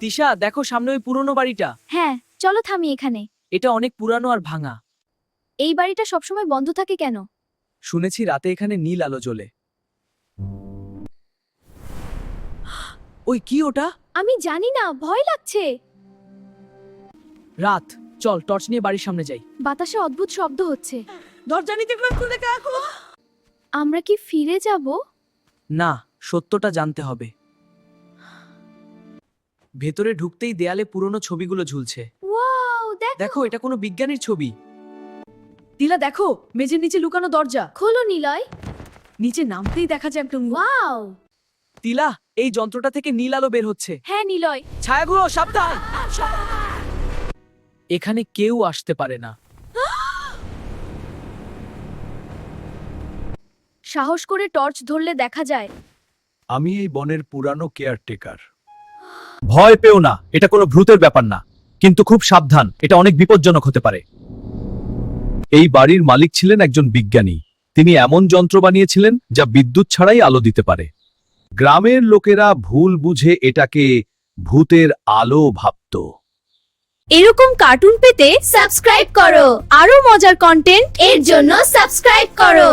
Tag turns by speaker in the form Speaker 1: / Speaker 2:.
Speaker 1: তিশা, দেখো সামনে ওই পুরনো বাড়িটা।
Speaker 2: হ্যাঁ, চলো থামি এখানে।
Speaker 1: এটা অনেক পুরানো আর ভাঙা।
Speaker 2: এই বাড়িটা সবসময় বন্ধ থাকে কেন?
Speaker 1: শুনেছি রাতে এখানে নীল আলো জ্বলে। ওই কি ওটা?
Speaker 2: আমি জানি না, ভয় লাগছে।
Speaker 1: রাত, চল টর্চ নিয়ে বাড়ির সামনে যাই।
Speaker 2: বাতাসে অদ্ভুত শব্দ হচ্ছে।
Speaker 1: দরজা নিতে খুলে রাখো।
Speaker 2: আমরা কি ফিরে যাব?
Speaker 1: না, সত্যটা জানতে হবে। ভেতরে ঢুকতেই দেয়ালে পুরনো ছবিগুলো ঝুলছে।
Speaker 2: ওয়াও,
Speaker 1: দেখো, এটা কোনো বিজ্ঞানীর ছবি। তিলা দেখো, মেঝের নিচে লুকানো দরজা।
Speaker 2: খোলো নিলয়।
Speaker 1: নিচে নামতেই দেখা যায় একটা
Speaker 2: ওয়াও।
Speaker 1: তিলা, এই যন্ত্রটা থেকে নীল আলো বের হচ্ছে।
Speaker 2: হ্যাঁ নিলয়।
Speaker 1: ছায়াগুলো সাবধান। এখানে কেউ আসতে পারে না।
Speaker 2: সাহস করে টর্চ ধরলে দেখা যায়।
Speaker 3: আমি এই বনের পুরানো কেয়ারটেকার। ভয় পেও না, এটা কোনো ভূতের ব্যাপার না, কিন্তু খুব সাবধান, এটা অনেক বিপজ্জনক হতে পারে। এই বাড়ির মালিক ছিলেন একজন বিজ্ঞানী। তিনি এমন যন্ত্র বানিয়েছিলেন যা বিদ্যুৎ ছাড়াই আলো দিতে পারে। গ্রামের লোকেরা ভুল বুঝে এটাকে ভূতের আলো ভাবত।
Speaker 2: এরকম কার্টুন পেতে সাবস্ক্রাইব করো। আরো মজার কন্টেন্ট এর জন্য সাবস্ক্রাইব করো।